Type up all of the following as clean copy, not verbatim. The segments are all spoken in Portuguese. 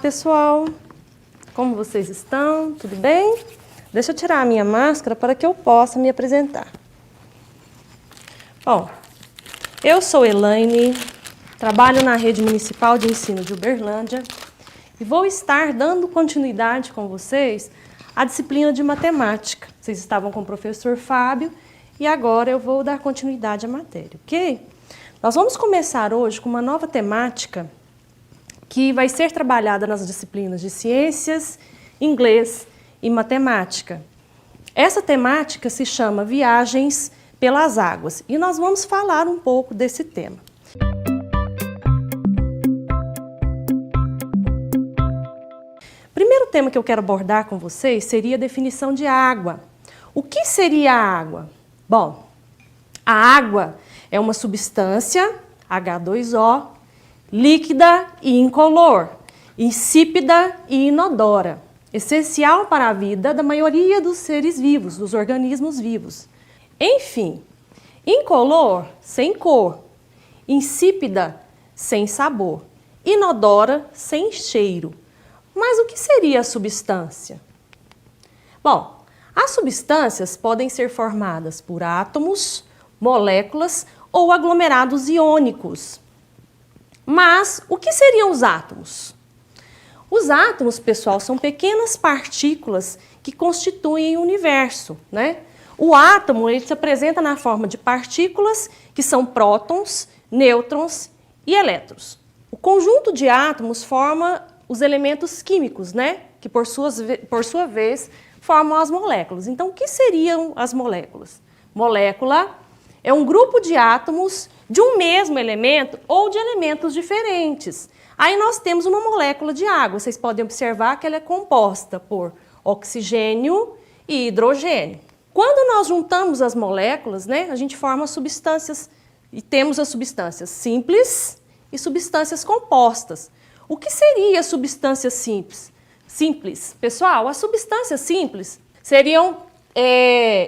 pessoal, como vocês estão? Tudo bem? Deixa eu tirar a minha máscara para que eu possa me apresentar. Bom, eu sou Elaine, trabalho na Rede Municipal de Ensino de Uberlândia e vou estar dando continuidade com vocês à disciplina de matemática. Vocês estavam com o professor Fábio e agora eu vou dar continuidade à matéria, ok? Nós vamos começar hoje com uma nova temática que vai ser trabalhada nas disciplinas de ciências, inglês e matemática. Essa temática se chama Viagens pelas Águas e nós vamos falar um pouco desse tema. O primeiro tema que eu quero abordar com vocês seria a definição de água. O que seria a água? Bom, a água é uma substância, H2O, líquida e incolor, insípida e inodora, essencial para a vida da maioria dos seres vivos, dos organismos vivos. Enfim, incolor, sem cor, insípida, sem sabor, inodora, sem cheiro. Mas o que seria a substância? Bom, as substâncias podem ser formadas por átomos, moléculas ou aglomerados iônicos. Mas o que seriam os átomos? Os átomos, pessoal, são pequenas partículas que constituem o universo, né? O átomo ele se apresenta na forma de partículas que são prótons, nêutrons e elétrons. O conjunto de átomos forma os elementos químicos, né? Que por sua vez formam as moléculas. Então, o que seriam as moléculas? Molécula é um grupo de átomos de um mesmo elemento ou de elementos diferentes. Aí nós temos uma molécula de água. Vocês podem observar que ela é composta por oxigênio e hidrogênio. Quando nós juntamos as moléculas, né, a gente forma substâncias e temos as substâncias simples e substâncias compostas. O que seria substância simples? Pessoal, as substâncias simples seriam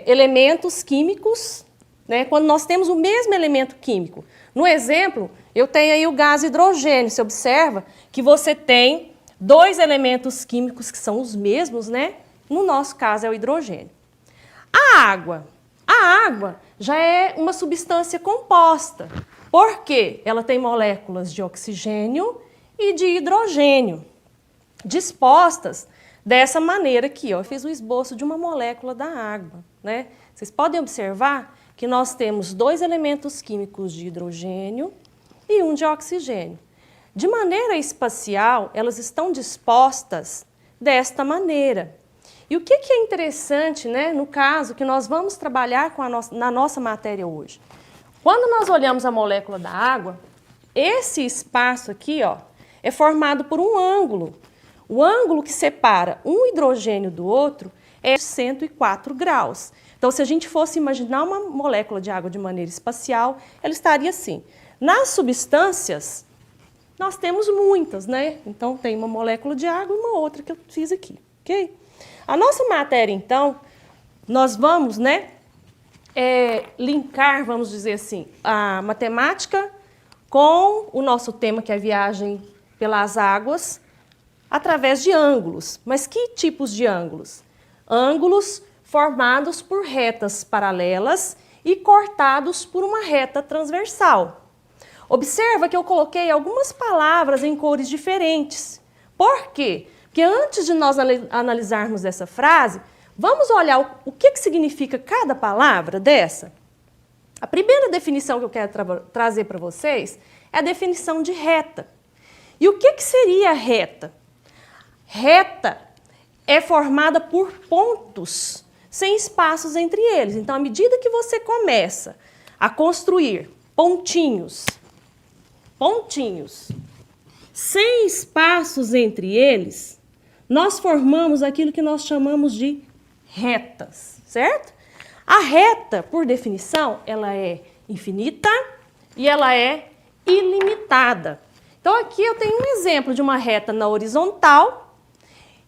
elementos químicos, né, quando nós temos o mesmo elemento químico. No exemplo, eu tenho aí o gás hidrogênio. Você observa que você tem dois elementos químicos que são os mesmos, né? No nosso caso é o hidrogênio. A água já é uma substância composta, porque ela tem moléculas de oxigênio e de hidrogênio, dispostas dessa maneira aqui, ó. Eu fiz o esboço de uma molécula da água, né? Vocês podem observar que nós temos dois elementos químicos de hidrogênio e um de oxigênio. De maneira espacial, elas estão dispostas desta maneira. E o que é interessante, né, no caso que nós vamos trabalhar na nossa matéria hoje? Quando nós olhamos a molécula da água, esse espaço aqui, ó, é formado por um ângulo. O ângulo que separa um hidrogênio do outro é 104 graus. Então, se a gente fosse imaginar uma molécula de água de maneira espacial, ela estaria assim. Nas substâncias, nós temos muitas, né? Então, tem uma molécula de água e uma outra que eu fiz aqui, ok? A nossa matéria, então, nós vamos, né, linkar, vamos dizer assim, a matemática com o nosso tema, que é a viagem pelas águas, através de ângulos. Mas que tipos de ângulos? Ângulos formados por retas paralelas e cortados por uma reta transversal. Observa que eu coloquei algumas palavras em cores diferentes. Por quê? Porque antes de nós analisarmos essa frase, vamos olhar o que significa cada palavra dessa. A primeira definição que eu quero trazer para vocês é a definição de reta. E o que seria reta? Reta é formada por pontos sem espaços entre eles. Então, à medida que você começa a construir pontinhos, sem espaços entre eles, nós formamos aquilo que nós chamamos de retas, certo? A reta, por definição, ela é infinita e ela é ilimitada. Então, aqui eu tenho um exemplo de uma reta na horizontal.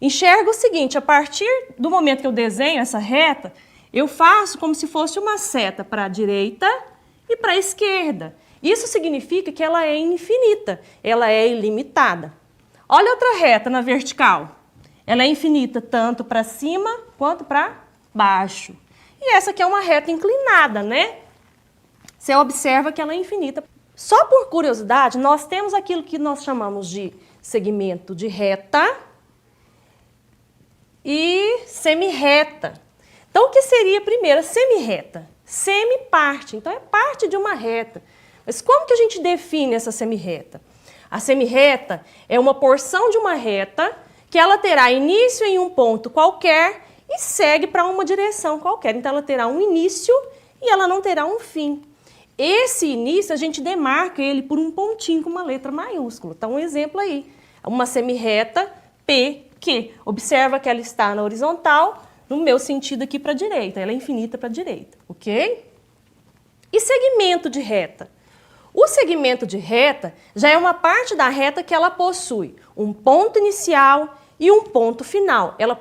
Enxerga o seguinte, a partir do momento que eu desenho essa reta, eu faço como se fosse uma seta para a direita e para a esquerda. Isso significa que ela é infinita, ela é ilimitada. Olha outra reta na vertical. Ela é infinita tanto para cima quanto para baixo. E essa aqui é uma reta inclinada, né? Você observa que ela é infinita. Só por curiosidade, nós temos aquilo que nós chamamos de segmento de reta e semirreta. Então, o que seria primeiro a semirreta? Semiparte, então é parte de uma reta. Mas como que a gente define essa semirreta? A semirreta é uma porção de uma reta que ela terá início em um ponto qualquer e segue para uma direção qualquer. Então, ela terá um início e ela não terá um fim. Esse início, a gente demarca ele por um pontinho com uma letra maiúscula. Então, um exemplo aí, uma semirreta PQ. Observa que ela está na horizontal, no meu sentido aqui para a direita. Ela é infinita para a direita, ok? E segmento de reta? O segmento de reta já é uma parte da reta que ela possui um ponto inicial e um ponto final. Ela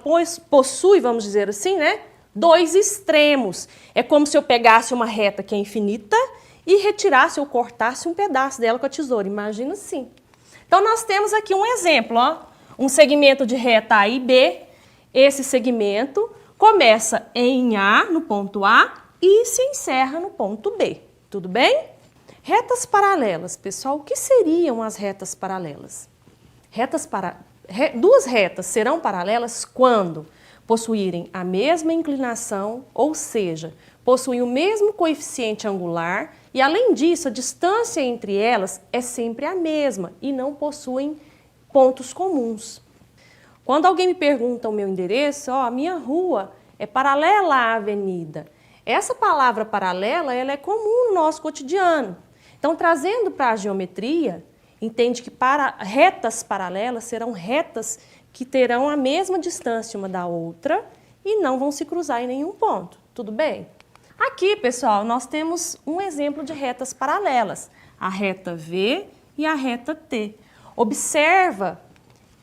possui, vamos dizer assim, né, dois extremos. É como se eu pegasse uma reta que é infinita e retirasse ou cortasse um pedaço dela com a tesoura. Imagina assim. Então, nós temos aqui um exemplo, ó, um segmento de reta A e B. Esse segmento começa em A, no ponto A, e se encerra no ponto B. Tudo bem? Retas paralelas, pessoal, o que seriam as retas paralelas? Duas retas serão paralelas quando possuírem a mesma inclinação, ou seja, possuem o mesmo coeficiente angular e, além disso, a distância entre elas é sempre a mesma e não possuem pontos comuns. Quando alguém me pergunta o meu endereço, ó, a minha rua é paralela à avenida. Essa palavra paralela, ela é comum no nosso cotidiano. Então, trazendo para a geometria, entende que retas paralelas serão retas que terão a mesma distância uma da outra e não vão se cruzar em nenhum ponto. Tudo bem? Aqui, pessoal, nós temos um exemplo de retas paralelas, a reta V e a reta T. Observa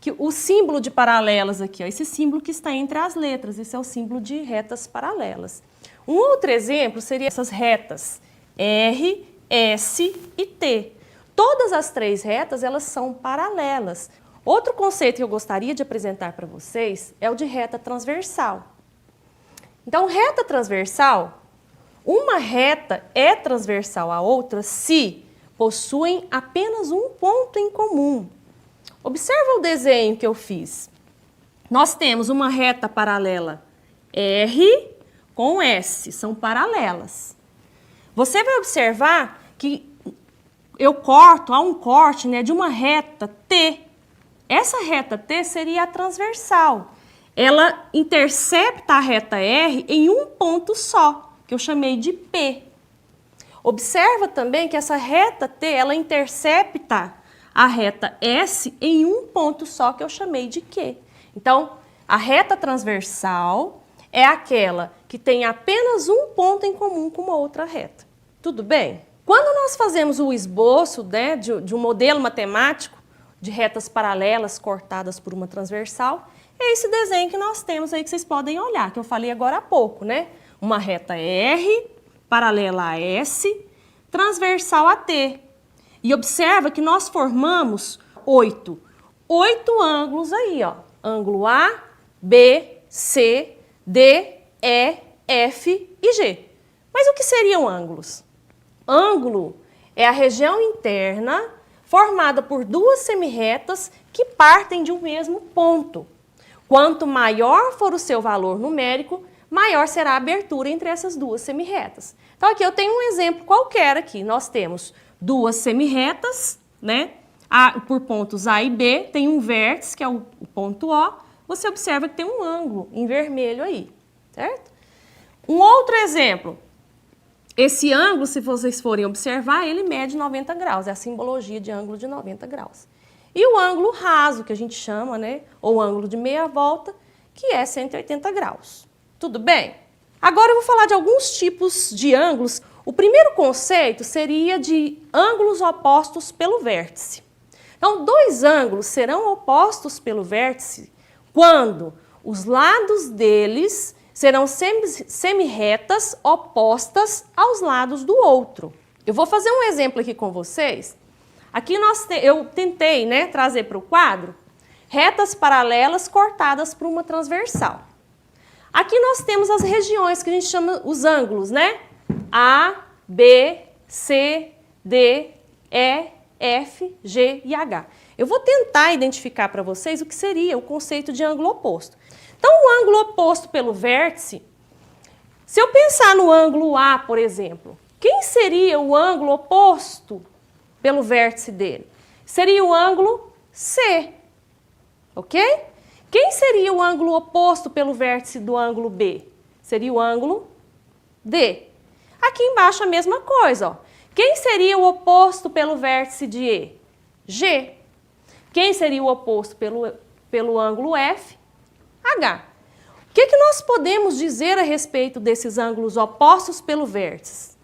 que o símbolo de paralelas aqui, ó, esse símbolo que está entre as letras, esse é o símbolo de retas paralelas. Um outro exemplo seria essas retas R, S e T. Todas as três retas, elas são paralelas. Outro conceito que eu gostaria de apresentar para vocês é o de reta transversal. Então, reta transversal, uma reta é transversal à outra se possuem apenas um ponto em comum. Observa o desenho que eu fiz. Nós temos uma reta paralela R com S, são paralelas. Você vai observar que há um corte, né, de uma reta T. Essa reta T seria a transversal. Ela intercepta a reta R em um ponto só, que eu chamei de P. Observa também que essa reta T, ela intercepta a reta S em um ponto só, que eu chamei de Q. Então, a reta transversal é aquela que tem apenas um ponto em comum com uma outra reta. Tudo bem? Quando nós fazemos o esboço, né, de um modelo matemático de retas paralelas cortadas por uma transversal, é esse desenho que nós temos aí que vocês podem olhar, que eu falei agora há pouco, né? Uma reta R, paralela a S, transversal a T. E observa que nós formamos oito ângulos aí, ó. Ângulo A, B, C, D, E, F e G. Mas o que seriam ângulos? Ângulo é a região interna formada por duas semirretas que partem de um mesmo ponto. Quanto maior for o seu valor numérico, maior será a abertura entre essas duas semirretas. Então, aqui eu tenho um exemplo qualquer aqui. Nós temos duas semirretas, né? Por pontos A e B, tem um vértice, que é o ponto O. Você observa que tem um ângulo em vermelho aí, certo? Um outro exemplo. Esse ângulo, se vocês forem observar, ele mede 90 graus, é a simbologia de ângulo de 90 graus. E o ângulo raso, que a gente chama, né, ou ângulo de meia volta, que é 180 graus. Tudo bem? Agora eu vou falar de alguns tipos de ângulos. O primeiro conceito seria de ângulos opostos pelo vértice. Então, dois ângulos serão opostos pelo vértice quando os lados deles serão semirretas opostas aos lados do outro. Eu vou fazer um exemplo aqui com vocês. Aqui eu tentei, né, trazer para o quadro retas paralelas cortadas por uma transversal. Aqui nós temos as regiões que a gente chama os ângulos, né? A, B, C, D, E, F, G e H. Eu vou tentar identificar para vocês o que seria o conceito de ângulo oposto. Então, o ângulo oposto pelo vértice, se eu pensar no ângulo A, por exemplo, quem seria o ângulo oposto pelo vértice dele? Seria o ângulo C, ok? Quem seria o ângulo oposto pelo vértice do ângulo B? Seria o ângulo D. Aqui embaixo a mesma coisa, ó. Quem seria o oposto pelo vértice de E? G. Quem seria o oposto pelo ângulo F? H. O que nós podemos dizer a respeito desses ângulos opostos pelo vértice?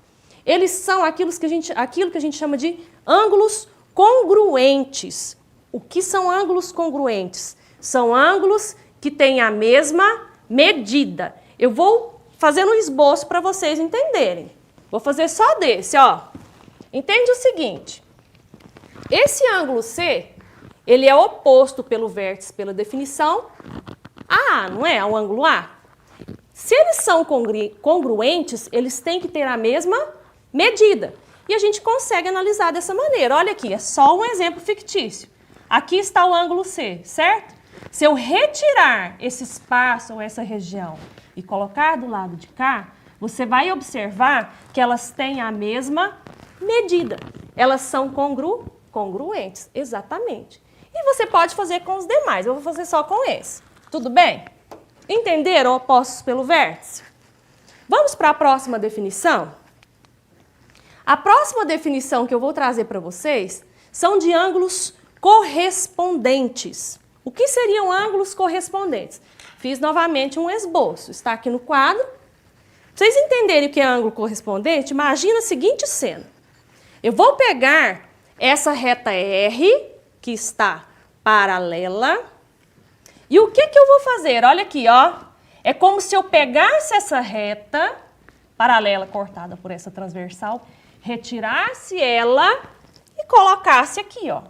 Eles são aquilo que a gente chama de ângulos congruentes. O que são ângulos congruentes? São ângulos que têm a mesma medida. Eu vou fazer um esboço para vocês entenderem. Vou fazer só desse, ó. Entende o seguinte. Esse ângulo C, ele é oposto pelo vértice, pela definição, a A, não é? Ao ângulo A. Se eles são congruentes, eles têm que ter a mesma medida. E a gente consegue analisar dessa maneira. Olha aqui, é só um exemplo fictício. Aqui está o ângulo C, certo? Se eu retirar esse espaço ou essa região e colocar do lado de cá, você vai observar que elas têm a mesma medida. Elas são congruentes, exatamente. E você pode fazer com os demais, eu vou fazer só com esse. Tudo bem? Entenderam opostos pelo vértice? Vamos para a próxima definição? A próxima definição que eu vou trazer para vocês são de ângulos correspondentes. O que seriam ângulos correspondentes? Fiz novamente um esboço, está aqui no quadro. Para vocês entenderem o que é ângulo correspondente, imagina a seguinte cena. Eu vou pegar essa reta R, que está paralela, e o que eu vou fazer? Olha aqui, ó. É como se eu pegasse essa reta paralela cortada por essa transversal, retirasse ela e colocasse aqui, ó.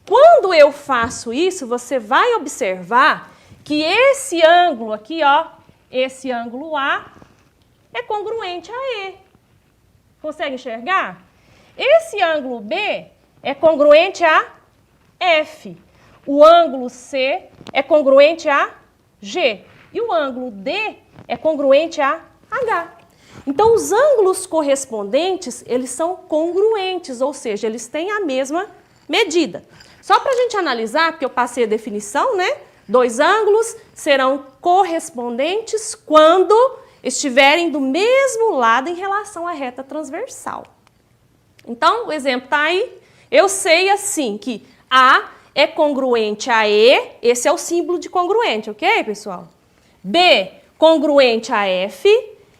Quando eu faço isso, você vai observar que esse ângulo aqui, ó, esse ângulo A, é congruente a E. Consegue enxergar? Esse ângulo B é congruente a F. O ângulo C é congruente a G. E o ângulo D é congruente a H. Então, os ângulos correspondentes, eles são congruentes, ou seja, eles têm a mesma medida. Só para a gente analisar, porque eu passei a definição, né? Dois ângulos serão correspondentes quando estiverem do mesmo lado em relação à reta transversal. Então, o exemplo está aí. Eu sei assim que A é congruente a E, esse é o símbolo de congruente, ok, pessoal? B, congruente a F,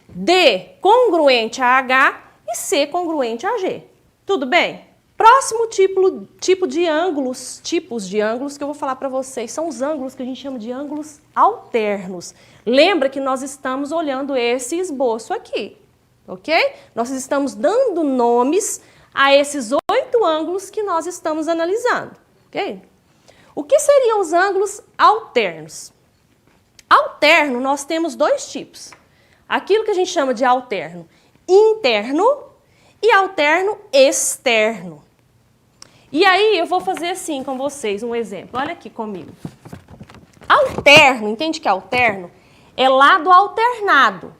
D, congruente a H e C, congruente a G. Tudo bem? Próximo tipo de ângulos, tipos de ângulos que eu vou falar para vocês, são os ângulos que a gente chama de ângulos alternos. Lembra que nós estamos olhando esse esboço aqui, ok? Nós estamos dando nomes a esses 8 ângulos que nós estamos analisando, ok? O que seriam os ângulos alternos? Alterno, nós temos 2 tipos. Aquilo que a gente chama de alterno interno e alterno externo. E aí eu vou fazer assim com vocês, um exemplo. Olha aqui comigo. Alterno, entende que alterno? É lado alternado.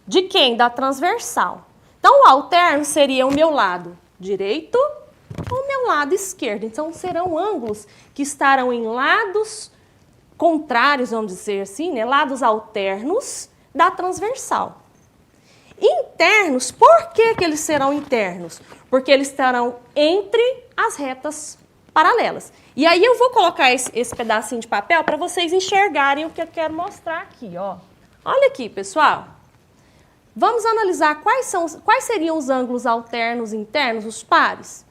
De quem? Da transversal. Então, o alterno seria o meu lado direito ou o meu lado esquerdo. Então, serão ângulos que estarão em lados contrários, vamos dizer assim, né? Lados alternos da transversal. Internos, por que eles serão internos? Porque eles estarão entre as retas paralelas. E aí eu vou colocar esse pedacinho de papel para vocês enxergarem o que eu quero mostrar aqui, ó. Olha aqui, pessoal. Vamos analisar quais seriam os ângulos alternos internos, os pares.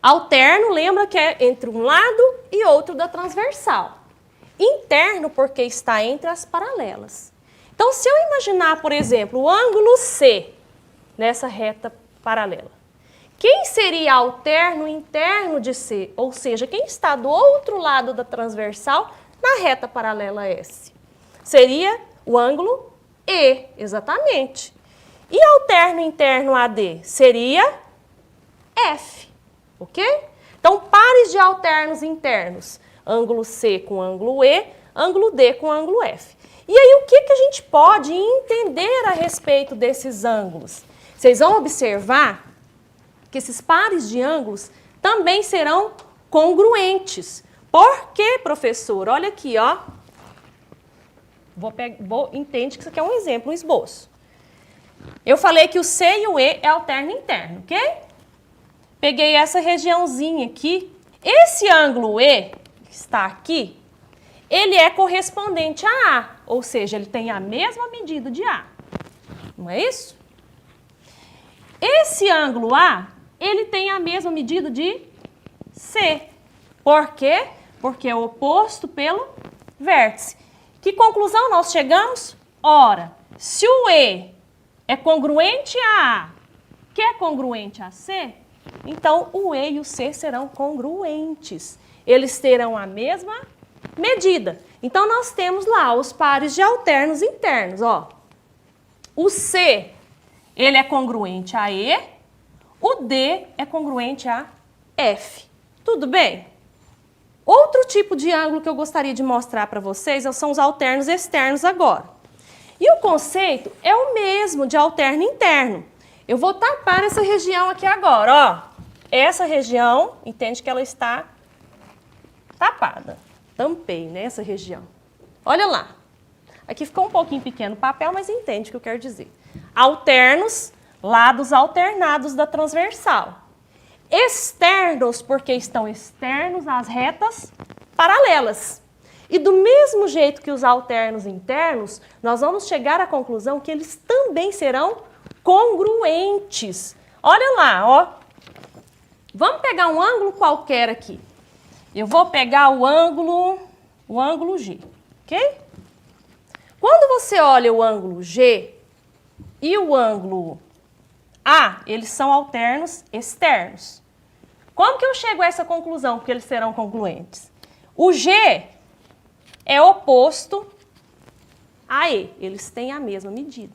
Alterno, lembra que é entre um lado e outro da transversal. Interno, porque está entre as paralelas. Então, se eu imaginar, por exemplo, o ângulo C nessa reta paralela, Quem seria alterno interno de C? Ou seja, quem está do outro lado da transversal na reta paralela a S? Seria o ângulo E, exatamente. E alterno interno AD? Seria F, ok? Então, pares de alternos internos. Ângulo C com ângulo E, ângulo D com ângulo F. E aí, o que a gente pode entender a respeito desses ângulos? Vocês vão observar que esses pares de ângulos também serão congruentes. Por quê, professor? Olha aqui, ó. Entende que isso aqui é um exemplo, um esboço. Eu falei que o C e o E é alterno interno, ok? Peguei essa regiãozinha aqui. Esse ângulo E, que está aqui, ele é correspondente a A, ou seja, ele tem a mesma medida de A. Não é isso? Esse ângulo A, ele tem a mesma medida de C. Por quê? Porque é oposto pelo vértice. Que conclusão nós chegamos? Ora, se o E é congruente a A, que é congruente a C, então o E e o C serão congruentes. Eles terão a mesma medida. Então, nós temos lá os pares de alternos internos, ó. O C, ele é congruente a E, o D é congruente a F. Tudo bem? Outro tipo de ângulo que eu gostaria de mostrar para vocês são os alternos externos agora. E o conceito é o mesmo de alterno interno. Eu vou tapar essa região aqui agora, ó. Essa região, entende que ela está tapada. Tampei, né, essa região. Olha lá. Aqui ficou um pouquinho pequeno o papel, mas entende o que eu quero dizer. Alternos, lados alternados da transversal. Externos, porque estão externos às retas paralelas. E do mesmo jeito que os alternos internos, nós vamos chegar à conclusão que eles também serão congruentes. Olha lá, ó. Vamos pegar um ângulo qualquer aqui. Eu vou pegar o ângulo G, ok? Quando você olha o ângulo G e o ângulo A, eles são alternos externos. Como que eu chego a essa conclusão que eles serão congruentes? O G é oposto a E, eles têm a mesma medida.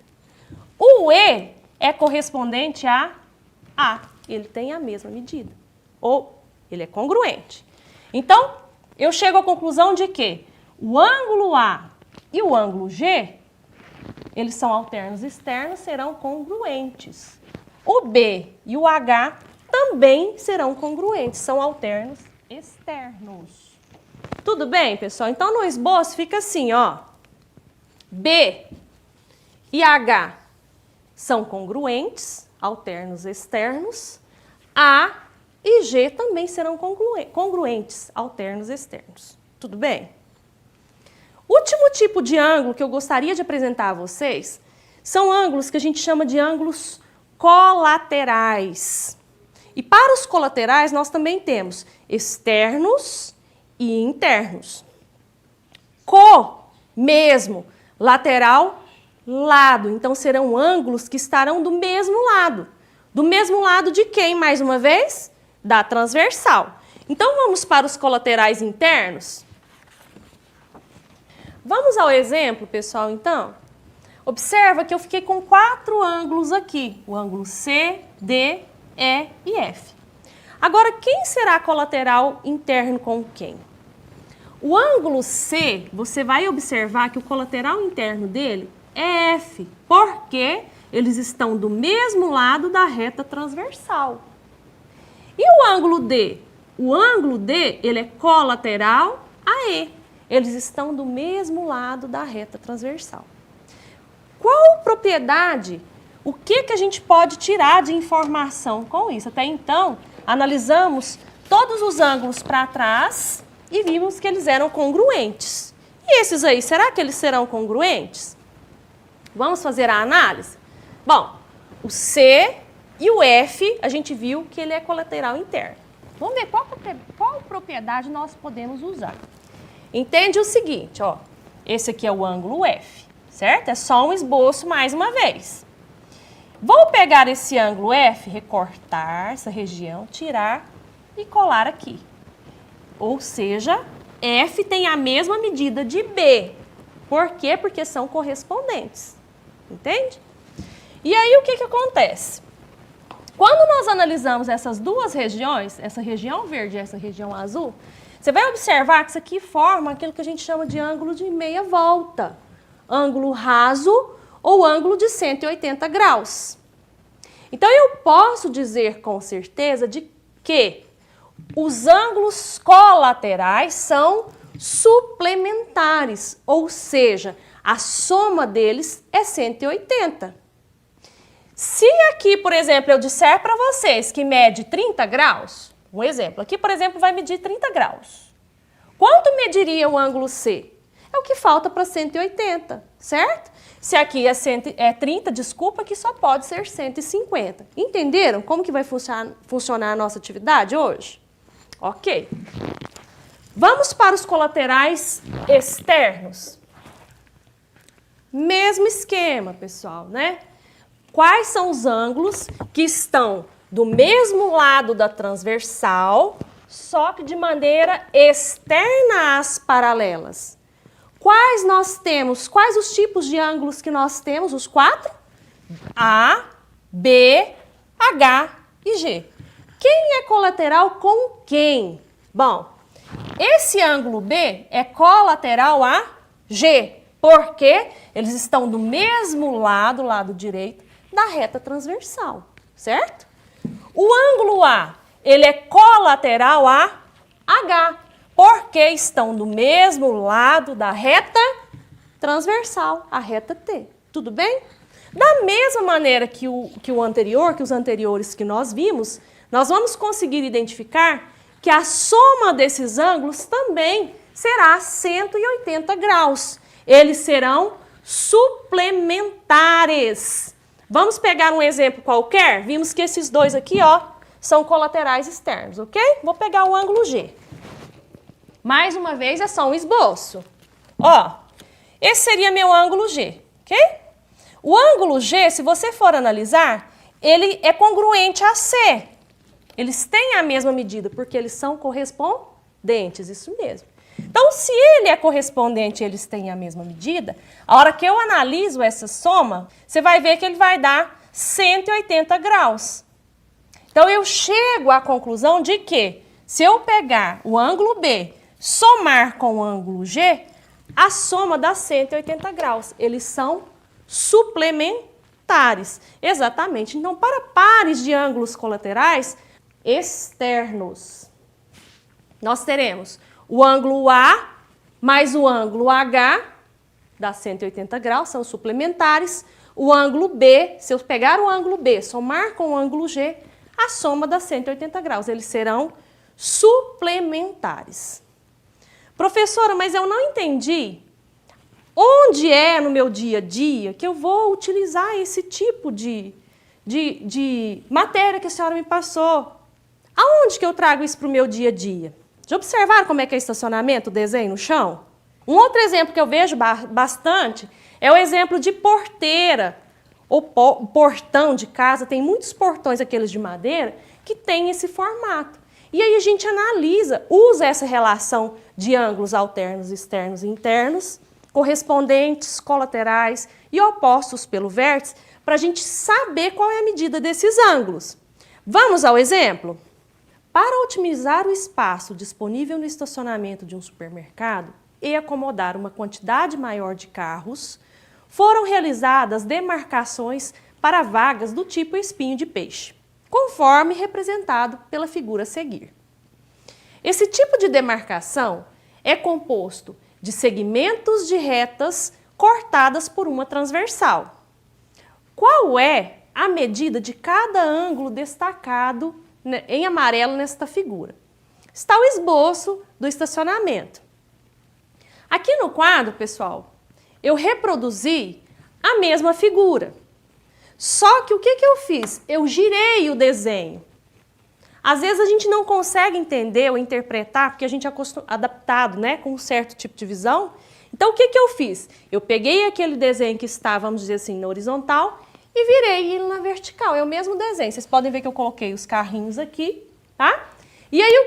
O E é correspondente a A, ele tem a mesma medida. Ou ele é congruente. Então, eu chego à conclusão de que o ângulo A e o ângulo G, eles são alternos externos, serão congruentes. O B e o H também serão congruentes, são alternos externos. Tudo bem, pessoal? Então, no esboço fica assim, ó. B e H são congruentes, alternos externos. A e G também serão congruentes, alternos externos. Tudo bem? Último tipo de ângulo que eu gostaria de apresentar a vocês são ângulos que a gente chama de ângulos colaterais. E para os colaterais, nós também temos externos e internos. Mesmo, lateral, lado. Então, serão ângulos que estarão do mesmo lado. Do mesmo lado de quem, mais uma vez? Da transversal. Então, vamos para os colaterais internos. Vamos ao exemplo, pessoal, então? Observa que eu fiquei com 4 ângulos aqui. O ângulo C, D, E e F. Agora, quem será colateral interno com quem? O ângulo C, você vai observar que o colateral interno dele é F, porque eles estão do mesmo lado da reta transversal. E o ângulo D? O ângulo D, ele é colateral a E. Eles estão do mesmo lado da reta transversal. Qual propriedade, o que a gente pode tirar de informação com isso? Até então, analisamos todos os ângulos para trás e vimos que eles eram congruentes. E esses aí, será que eles serão congruentes? Vamos fazer a análise? Bom, o C e o F, a gente viu que ele é colateral interno. Vamos ver qual propriedade nós podemos usar. Entende o seguinte, ó. Esse aqui é o ângulo F, certo? É só um esboço mais uma vez. Vou pegar esse ângulo F, recortar essa região, tirar e colar aqui. Ou seja, F tem a mesma medida de B. Por quê? Porque são correspondentes. Entende? E aí, o que acontece? Quando nós analisamos essas duas regiões, essa região verde e essa região azul, você vai observar que isso aqui forma aquilo que a gente chama de ângulo de meia volta. Ângulo raso ou ângulo de 180 graus. Então, eu posso dizer com certeza de que os ângulos colaterais são suplementares, ou seja, a soma deles é 180. Se aqui, por exemplo, eu disser para vocês que mede 30 graus, um exemplo, aqui, por exemplo, vai medir 30 graus. Quanto mediria o ângulo C? É o que falta para 180, certo? Se aqui é 30, desculpa, que só pode ser 150. Entenderam como que vai funcionar a nossa atividade hoje? Ok. Vamos para os colaterais externos. Mesmo esquema, pessoal, né? Quais são os ângulos que estão do mesmo lado da transversal, só que de maneira externa às paralelas? Quais nós temos? Quais os tipos de ângulos que nós temos? Os 4? A, B, H e G. Quem é colateral com quem? Bom, esse ângulo B é colateral a G, porque eles estão do mesmo lado direito, da reta transversal, certo? O ângulo A, ele é colateral a H, porque estão do mesmo lado da reta transversal, a reta T. Tudo bem? Da mesma maneira que os anteriores que nós vimos, nós vamos conseguir identificar que a soma desses ângulos também será 180 graus. Eles serão suplementares. Vamos pegar um exemplo qualquer? Vimos que esses dois aqui, ó, são colaterais externos, ok? Vou pegar o ângulo G. Mais uma vez, é só um esboço. Ó, esse seria meu ângulo G, ok? O ângulo G, se você for analisar, ele é congruente a C. Eles têm a mesma medida, porque eles são correspondentes, isso mesmo. Então, se ele é correspondente e eles têm a mesma medida, a hora que eu analiso essa soma, você vai ver que ele vai dar 180 graus. Então, eu chego à conclusão de que, se eu pegar o ângulo B, somar com o ângulo G, a soma dá 180 graus. Eles são suplementares. Exatamente. Então, para pares de ângulos colaterais externos, nós teremos o ângulo A mais o ângulo H, dá 180 graus, são suplementares. O ângulo B, se eu pegar o ângulo B, somar com o ângulo G, a soma dá 180 graus. Eles serão suplementares. Professora, mas eu não entendi onde é no meu dia a dia que eu vou utilizar esse tipo de matéria que a senhora me passou. Aonde que eu trago isso para o meu dia a dia? Já observaram como é que é estacionamento, o desenho no chão? Um outro exemplo que eu vejo bastante é o exemplo de porteira, ou portão de casa. Tem muitos portões, aqueles de madeira, que tem esse formato. E aí a gente analisa, usa essa relação de ângulos alternos, externos e internos, correspondentes, colaterais e opostos pelo vértice, para a gente saber qual é a medida desses ângulos. Vamos ao exemplo? Para otimizar o espaço disponível no estacionamento de um supermercado e acomodar uma quantidade maior de carros, foram realizadas demarcações para vagas do tipo espinho de peixe, conforme representado pela figura a seguir. Esse tipo de demarcação é composto de segmentos de retas cortadas por uma transversal. Qual é a medida de cada ângulo destacado em amarelo nesta figura? Está o esboço do estacionamento. Aqui no quadro, pessoal, eu reproduzi a mesma figura. Só que o que eu fiz? Eu girei o desenho. Às vezes a gente não consegue entender ou interpretar, porque a gente é adaptado, né, com um certo tipo de visão. Então, o que eu fiz? Eu peguei aquele desenho que está, vamos dizer assim, na horizontal e virei ele na vertical. É o mesmo desenho. Vocês podem ver que eu coloquei os carrinhos aqui, tá? E aí, o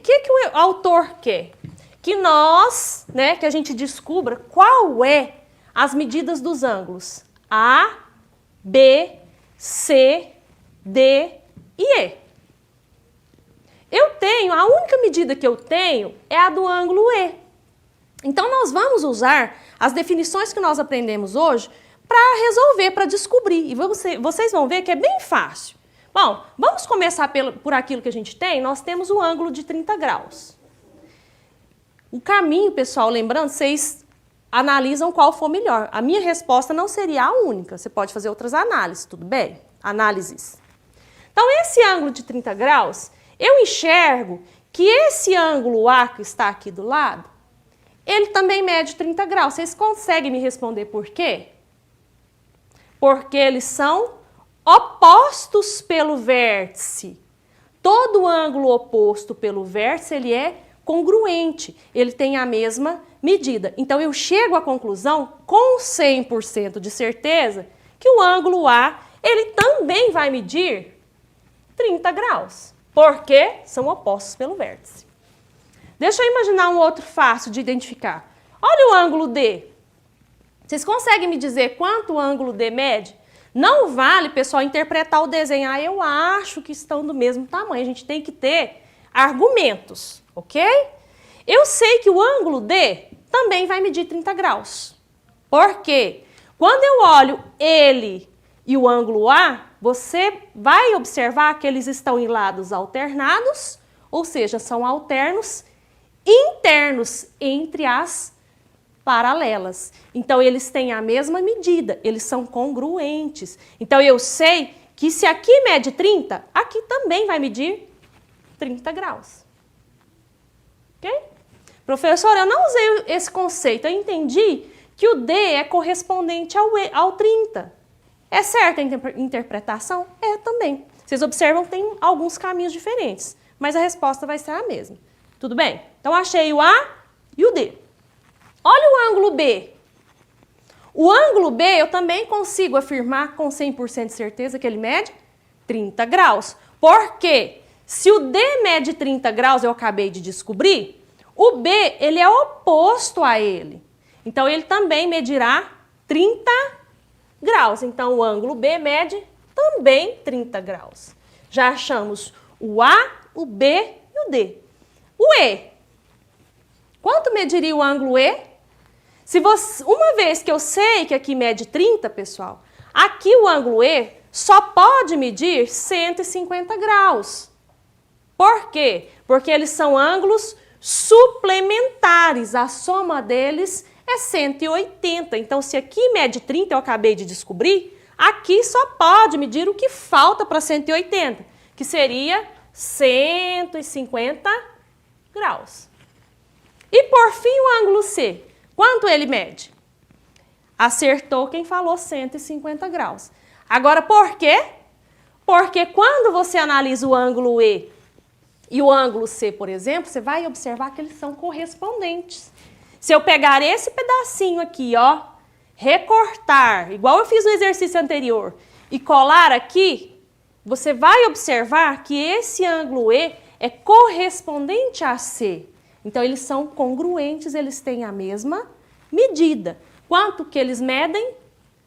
que o autor quer? Que nós, né, que a gente descubra qual é as medidas dos ângulos A, B, C, D e E. A única medida que eu tenho é a do ângulo E. Então, nós vamos usar as definições que nós aprendemos hoje para resolver, para descobrir. E vocês vão ver que é bem fácil. Bom, vamos começar por aquilo que a gente tem. Nós temos o ângulo de 30 graus. O caminho, pessoal, lembrando, vocês analisam qual for melhor. A minha resposta não seria a única. Você pode fazer outras análises, tudo bem? Análises. Então, esse ângulo de 30 graus, eu enxergo que esse ângulo A que está aqui do lado, ele também mede 30 graus. Vocês conseguem me responder por quê? Porque eles são opostos pelo vértice. Todo ângulo oposto pelo vértice, ele é congruente. Ele tem a mesma medida. Então, eu chego à conclusão, com 100% de certeza, que o ângulo A, ele também vai medir 30 graus. Porque são opostos pelo vértice. Deixa eu imaginar um outro fácil de identificar. Olha o ângulo D. Vocês conseguem me dizer quanto o ângulo D mede? Não vale, pessoal, interpretar o desenho. Ah, eu acho que estão do mesmo tamanho. A gente tem que ter argumentos, ok? Eu sei que o ângulo D também vai medir 30 graus. Por quê? Quando eu olho ele e o ângulo A, você vai observar que eles estão em lados alternados, ou seja, são alternos internos entre as paralelas. Então, eles têm a mesma medida, eles são congruentes. Então, eu sei que se aqui mede 30, aqui também vai medir 30 graus. Ok? Professor, eu não usei esse conceito, eu entendi que o D é correspondente ao 30. É certa a interpretação? É também. Vocês observam que tem alguns caminhos diferentes, mas a resposta vai ser a mesma. Tudo bem? Então, achei o A e o D. Olha o ângulo B. O ângulo B eu também consigo afirmar com 100% de certeza que ele mede 30 graus. Por quê? Se o D mede 30 graus, eu acabei de descobrir, o B ele é oposto a ele. Então, ele também medirá 30 graus. Então, o ângulo B mede também 30 graus. Já achamos o A, o B e o D. O E. Quanto mediria o ângulo E? Uma vez que eu sei que aqui mede 30, pessoal, aqui o ângulo E só pode medir 150 graus. Por quê? Porque eles são ângulos suplementares. A soma deles é 180. Então, se aqui mede 30, eu acabei de descobrir, aqui só pode medir o que falta para 180, que seria 150 graus. E, por fim, o ângulo C. Quanto ele mede? Acertou quem falou 150 graus. Agora, por quê? Porque quando você analisa o ângulo E e o ângulo C, por exemplo, você vai observar que eles são correspondentes. Se eu pegar esse pedacinho aqui, ó, recortar, igual eu fiz no exercício anterior, e colar aqui, você vai observar que esse ângulo E é correspondente a C. Então, eles são congruentes, eles têm a mesma medida. Quanto que eles medem?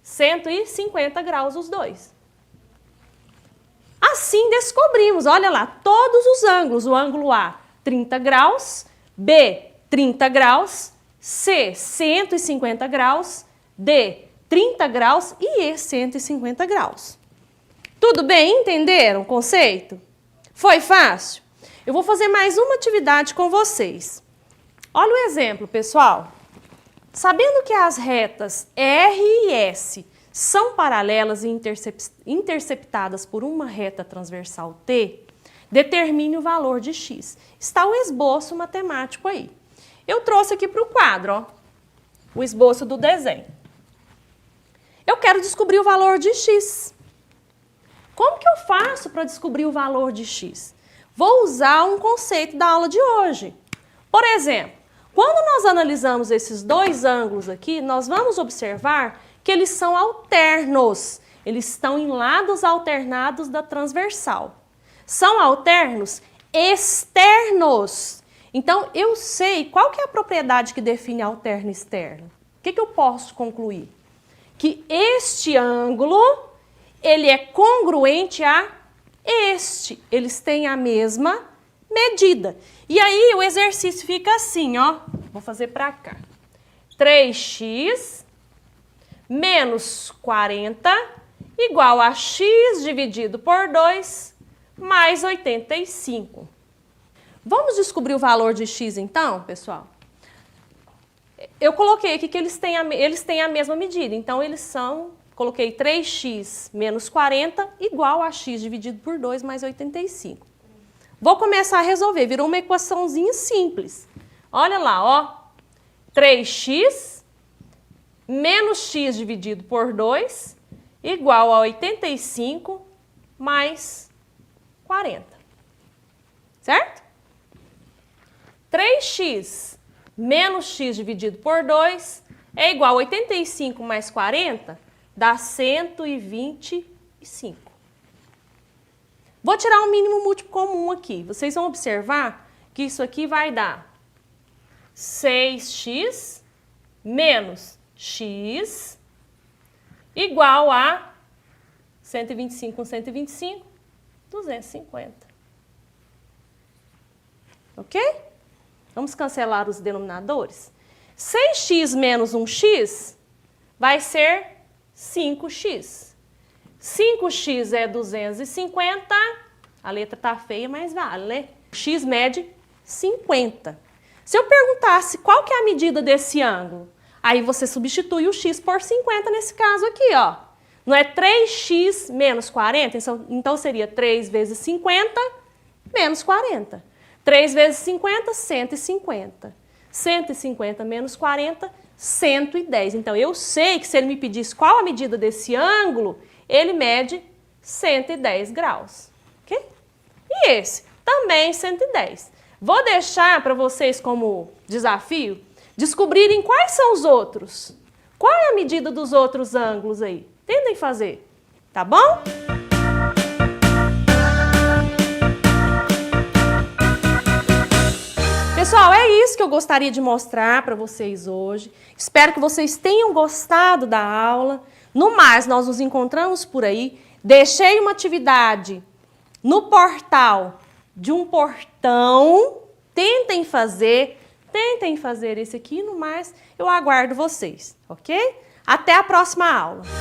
150 graus os dois. Assim descobrimos, olha lá, todos os ângulos. O ângulo A, 30 graus, B, 30 graus, C, 150 graus, D, 30 graus e E, 150 graus. Tudo bem? Entenderam o conceito? Foi fácil? Eu vou fazer mais uma atividade com vocês. Olha o exemplo, pessoal. Sabendo que as retas R e S são paralelas e interceptadas por uma reta transversal T, determine o valor de x. Está o esboço matemático aí. Eu trouxe aqui para o quadro, ó, o esboço do desenho. Eu quero descobrir o valor de x. Como que eu faço para descobrir o valor de x? Vou usar um conceito da aula de hoje. Por exemplo, quando nós analisamos esses dois ângulos aqui, nós vamos observar que eles são alternos. Eles estão em lados alternados da transversal. São alternos externos. Então, eu sei qual que é a propriedade que define alterno externo. O que eu posso concluir? Que este ângulo, ele é congruente a este. Eles têm a mesma medida. E aí, o exercício fica assim, ó. Vou fazer para cá. 3x menos 40 igual a x dividido por 2 mais 85. Vamos descobrir o valor de x então, pessoal? Eu coloquei aqui que eles têm a mesma medida, então eles são, coloquei 3x menos 40 igual a x dividido por 2 mais 85. Vou começar a resolver, virou uma equaçãozinha simples. Olha lá, ó, 3x menos x dividido por 2 igual a 85 mais 40, certo? 3x menos x dividido por 2 é igual a 85 mais 40, dá 125. Vou tirar um mínimo múltiplo comum aqui. Vocês vão observar que isso aqui vai dar 6x menos x igual a 125 com 125, 250. Ok? Vamos cancelar os denominadores? 6x menos 1x vai ser 5x. 5x é 250. A letra tá feia, mas vale, né? X mede 50. Se eu perguntasse qual que é a medida desse ângulo, aí você substitui o x por 50 nesse caso aqui, ó. Não é 3x menos 40? Então seria 3 vezes 50 menos 40. 3 vezes 50, 150. 150 menos 40, 110. Então, eu sei que se ele me pedisse qual a medida desse ângulo, ele mede 110 graus. Ok? E esse? Também 110. Vou deixar para vocês como desafio descobrirem quais são os outros. Qual é a medida dos outros ângulos aí? Tentem fazer, tá bom? Pessoal, é isso que eu gostaria de mostrar para vocês hoje. Espero que vocês tenham gostado da aula. No mais, nós nos encontramos por aí. Deixei uma atividade no portal de um portão. Tentem fazer esse aqui. No mais, eu aguardo vocês, ok? Até a próxima aula.